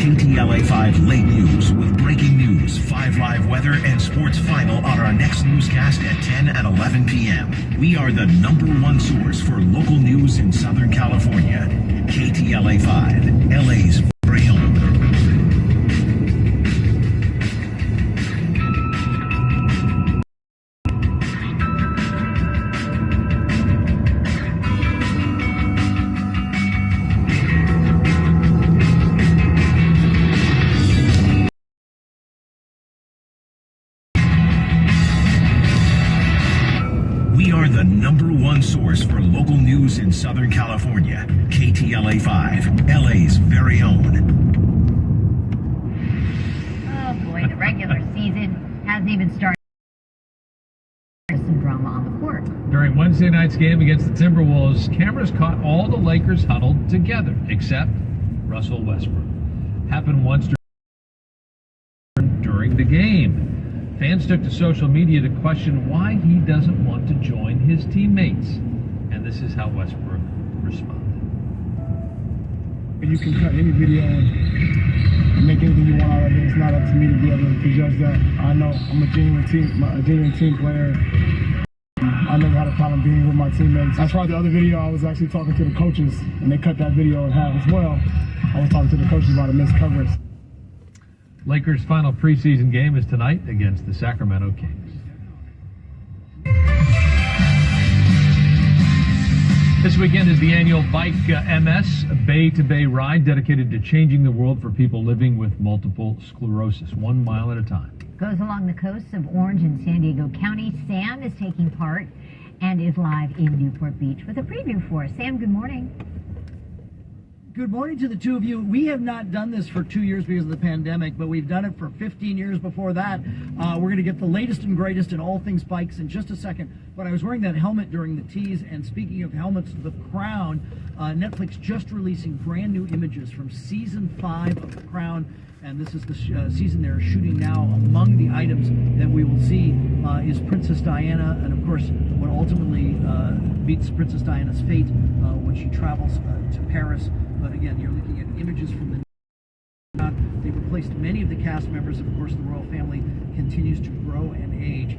KTLA5 Late News with breaking news, 5 live weather, and sports final on our next newscast at 10 and 11 p.m. We are the #1 source for local news in Southern California. KTLA5, LA's very own. We are the #1 source for local news in Southern California. KTLA5, LA's very own. Oh boy, the regular season hasn't even started. There's some drama on the court. During Wednesday night's game against the Timberwolves, cameras caught all the Lakers huddled together, except Russell Westbrook. Happened once during the game. Fans took to social media to question why he doesn't want to join his teammates. And this is how Westbrook responded. You can cut any video and make anything you want out of it. It's not up to me to be able to judge that. I know I'm a genuine team player. I never had a problem being with my teammates. As far as the other video, I was actually talking to the coaches, and they cut that video in half as well. I was talking to the coaches about a missed coverage. Lakers' final preseason game is tonight against the Sacramento Kings. This weekend is the annual Bike MS Bay to Bay ride dedicated to changing the world for people living with multiple sclerosis, 1 mile at a time. Goes along the coasts of Orange and San Diego County. Sam is taking part and is live in Newport Beach with a preview for us. Sam, good morning. Good morning to the two of you. We have not done this for 2 years because of the pandemic, but we've done it for 15 years before that. We're going to get the latest and greatest in all things bikes in just a second. But I was wearing that helmet during the tease, and speaking of helmets, The Crown, Netflix just releasing brand new images from season 5 of The Crown. And this is the season they're shooting now. Among the items that we will see is Princess Diana, and of course, what ultimately meets Princess Diana's fate when she travels to Paris. But again, you're looking at images from the. They've replaced many of the cast members. Of course, the royal family continues to grow and age.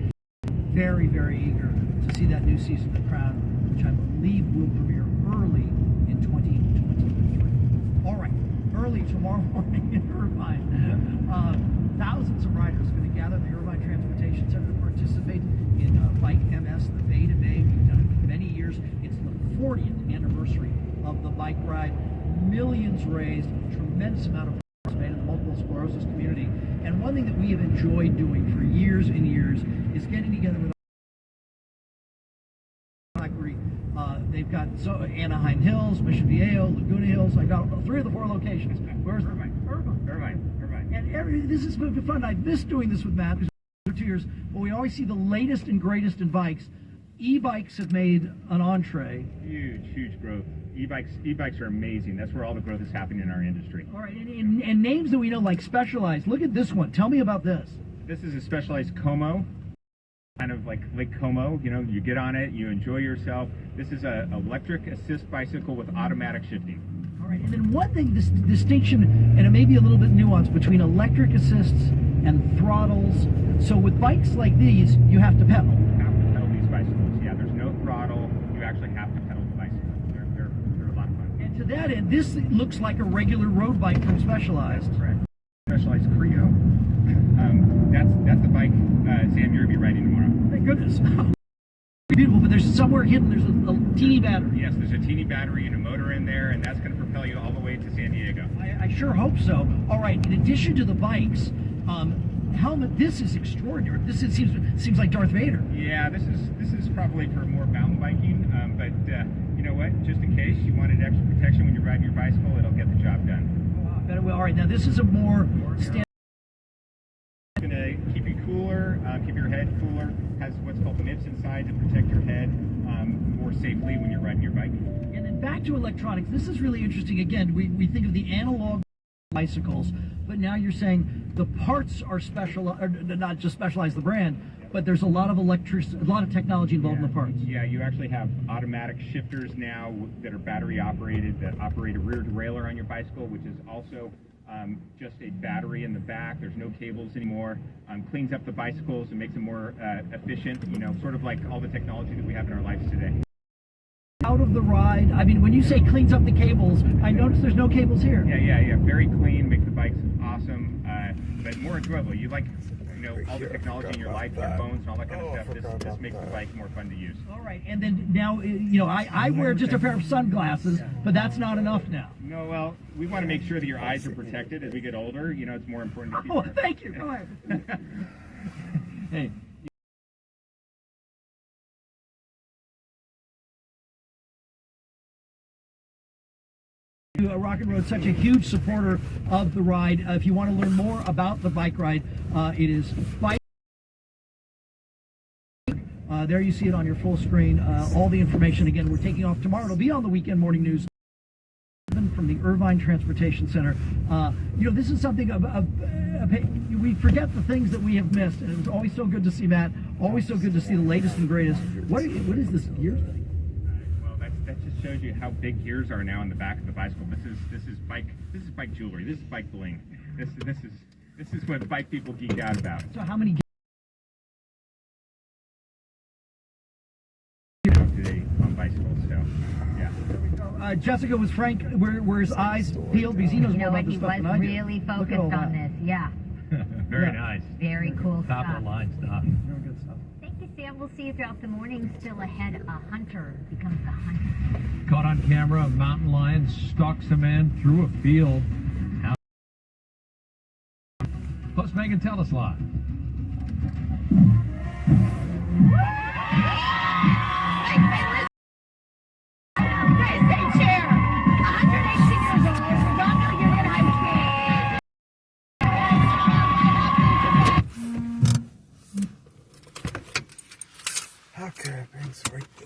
Very, very eager to see that new season of The Crown, which I believe will premiere early in 2023. All right, early tomorrow morning in Irvine. Thousands of riders are going to gather at the Irvine Transportation Center to participate in Bike MS, the Bay to Bay. We've done it for many years. It's the 40th anniversary of the bike ride. Millions raised, tremendous amount of progress made in the multiple sclerosis community. And one thing that we have enjoyed doing for years and years is getting together with they've got Anaheim Hills, Mission Viejo, Laguna Hills. I've got 3 of the 4 locations. Where's Irvine? And this has been fun. I've missed doing this with Matt because for 2 years, but we always see the latest and greatest in bikes. E-bikes have made an entree. Huge growth. E-bikes are amazing. That's where all the growth is happening in our industry. All right, and names that we know like Specialized. Look at this one. Tell me about this. This is a Specialized Como, kind of like Lake Como. You know, you get on it, you enjoy yourself. This is an electric assist bicycle with automatic shifting. All right, and then one thing, this distinction, and it may be a little bit nuanced, between electric assists and throttles. So with bikes like these, you have to pedal. You have to pedal these bicycles. Yeah, there's no throttle. You actually have to pedal the bicycle. They're a lot of fun. And to that end, this looks like a regular road bike from Specialized. That's correct. Specialized Creo. That's the bike Sam, you're going to be riding tomorrow. Thank goodness. Beautiful, but there's somewhere hidden, there's a teeny battery. Yes, there's a teeny battery and a motor in there, and that's going to propel you all the way to San Diego. I sure hope so. All right, in addition to the bikes, helmet, this is extraordinary. This seems like Darth Vader. Yeah, this is probably for more mountain biking, but you know what? Just in case you wanted extra protection when you're riding your bicycle, it'll get the job done. I bet it will. All right, now this is a more standard. It's going to keep you cooler, keep your head cooler. Has what's called nips inside to protect your head more safely when you're riding your bike. And then back to electronics. This is really interesting. Again, we think of the analog bicycles, but now you're saying the parts are special, or not just Specialized the brand, but there's a lot of technology involved in the parts. Yeah, you actually have automatic shifters now that are battery operated that operate a rear derailleur on your bicycle, which is also just a battery in the back. There's no cables anymore. Cleans up the bicycles and makes them more efficient, you know, sort of like all the technology that we have in our lives today. Out of the ride, I mean, when you say cleans up the cables, I notice there's no cables here. Yeah. Very clean, makes the bikes awesome, but more enjoyable. You like, you know, all the technology in your life, your phones and all that kind of stuff. This makes the bike more fun to use. All right, and then now, you know, I wear just a pair of sunglasses, but that's not enough now. No, well, we want to make sure that your eyes are protected as we get older. You know, it's more important to keep Oh, thank you. Go ahead. Hey, Rock and Road, such a huge supporter of the ride. If you want to learn more about the bike ride, it is bike. There you see it on your full screen. All the information. Again, we're taking off tomorrow. It'll be on the Weekend Morning News from the Irvine Transportation Center. You know, this is something we forget the things that we have missed, and it was always so good to see Matt. Always so good to see the latest and greatest. What is this gear thing? That just shows you how big gears are now in the back of the bicycle. This is bike jewelry. This is bike bling. This is what bike people geek out about. So how many today on bicycles? So yeah. Jessica, was Frank were his eyes peeled because he knows You more know about what? this He stuff was than I do. really Look at focused all on that. this. Yeah. very Yeah. nice. Very cool Top stuff. of the line stuff. Real good stuff. Thank you, Sam. We'll see you throughout the morning. Still ahead, a hunter becomes a hunter. Caught on camera, a mountain lion stalks a man through a field. Plus, Megan, tell us live. Okay, thanks. Right there.